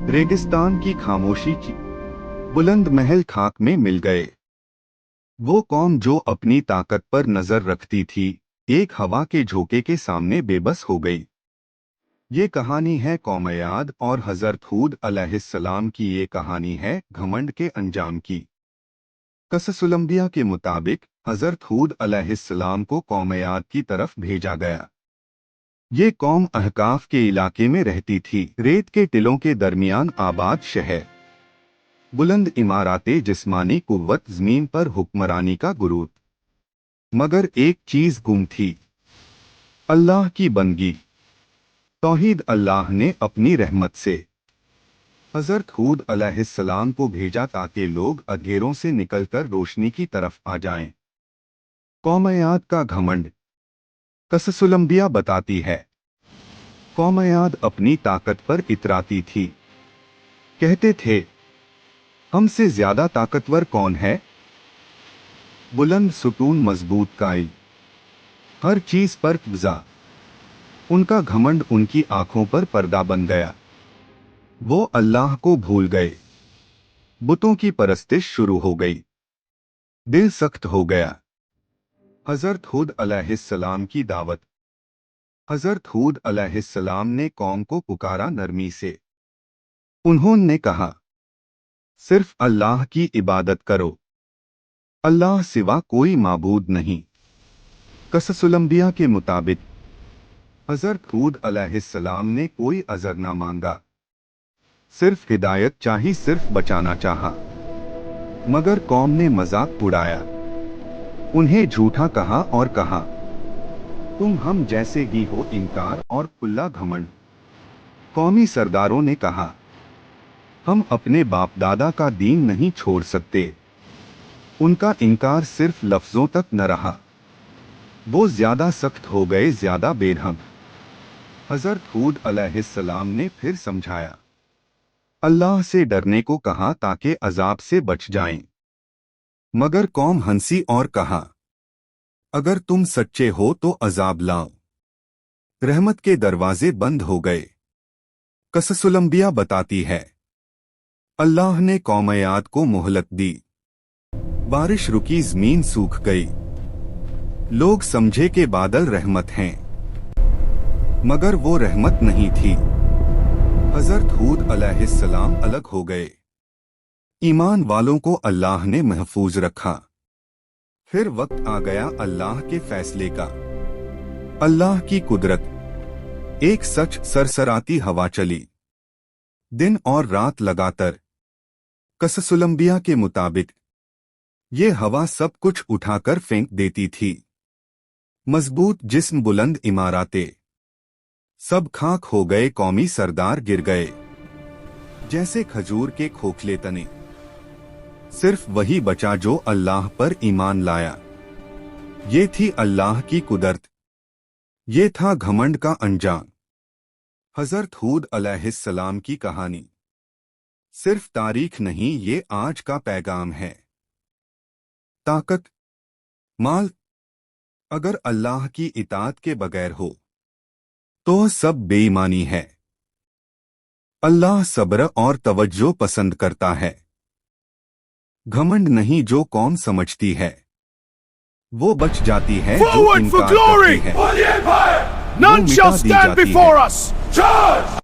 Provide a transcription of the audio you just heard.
रेगिस्तान की खामोशी बुलंद महल खाक में मिल गए। वो कौम जो अपनी ताकत पर नजर रखती थी, एक हवा के झोंके के सामने बेबस हो गई। ये कहानी है कौम याद और हजरत हूद अलैहिस्सलाम की। ये कहानी है घमंड के अंजाम की। कससुलंबिया के मुताबिक हजरत हूद अलैहिस्सलाम को कौम याद की तरफ भेजा गया। ये कौम अहकाफ के इलाके में रहती थी, रेत के टिलों के दरमियान आबाद शहर, बुलंद इमारतें, जिस्मानी कुव्वत, जमीन पर हुक्मरानी का गुरूर। मगर एक चीज गुम थी, अल्लाह की बंदगी, तौहीद। अल्लाह ने अपनी रहमत से हजरत हूद अलैहिस्सलाम को भेजा ताकि लोग अंधेरों से निकलकर रोशनी की तरफ आ जाएं। कौम याद का घमंड। कससुलंबिया बताती है, कौम याद अपनी ताकत पर इतराती थी। कहते थे, हमसे ज्यादा ताकतवर कौन है? बुलंद सुतून, मजबूत काई, हर चीज पर कब्जा। उनका घमंड उनकी आंखों पर पर्दा बन गया। वो अल्लाह को भूल गए। बुतों की परस्तिश शुरू हो गई। दिल सख्त हो गया। हजरत हूद अलैहिस्सलाम की दावत। हजरत हूद अलैहिस्सलाम ने कौम को पुकारा नरमी से। उन्होंने कहा, सिर्फ अल्लाह की इबादत करो, अल्लाह सिवा कोई माबूद नहीं। कससुलंबिया के मुताबिक हजरत हूद अलैहिस्सलाम ने कोई अज़र ना मांगा, सिर्फ हिदायत चाही, सिर्फ बचाना चाहा। मगर कौम ने मजाक उड़ाया, उन्हें झूठा कहा और कहा, तुम हम जैसे ही हो। इनकार और खुला घमंड। कौमी सरदारों ने कहा, हम अपने बाप दादा का दीन नहीं छोड़ सकते। उनका इनकार सिर्फ लफ्जों तक न रहा, वो ज्यादा सख्त हो गए, ज्यादा बेरहम। हजरत हूद अलैहिस्सलाम ने फिर समझाया, अल्लाह से डरने को कहा ताकि अजाब से बच जाएं। मगर कौम हंसी और कहा, अगर तुम सच्चे हो तो अजाब लाओ। रहमत के दरवाजे बंद हो गए। कससुलंबिया बताती है, अल्लाह ने कौम याद को मोहलत दी। बारिश रुकी, जमीन सूख गई। लोग समझे कि बादल रहमत हैं, मगर वो रहमत नहीं थी। हजरत हूद अलैहिस्सलाम अलग हो गए। ईमान वालों को अल्लाह ने महफूज रखा। फिर वक्त आ गया अल्लाह के फैसले का। अल्लाह की कुदरत। एक सच सरसराती हवा चली, दिन और रात लगातार। कससुलंबिया के मुताबिक ये हवा सब कुछ उठाकर फेंक देती थी। मजबूत जिस्म, बुलंद इमारतें, सब खाक हो गए। कौमी सरदार गिर गए जैसे खजूर के खोखले तने। सिर्फ वही बचा जो अल्लाह पर ईमान लाया। ये थी अल्लाह की कुदरत, ये था घमंड का अंजाम। हजरत हूद अलैहिस्सलाम की कहानी सिर्फ तारीख नहीं, ये आज का पैगाम है। ताकत, माल, अगर अल्लाह की इताअत के बगैर हो तो सब बेईमानी है। अल्लाह सब्र और तवज्जो पसंद करता है। घमंड नहीं, जो कौम समझती है वो बच जाती है, जो Forward for इनकार glory! करती है For the Empire! वो None मिटा shall दी stand जाती है। before us! Charge!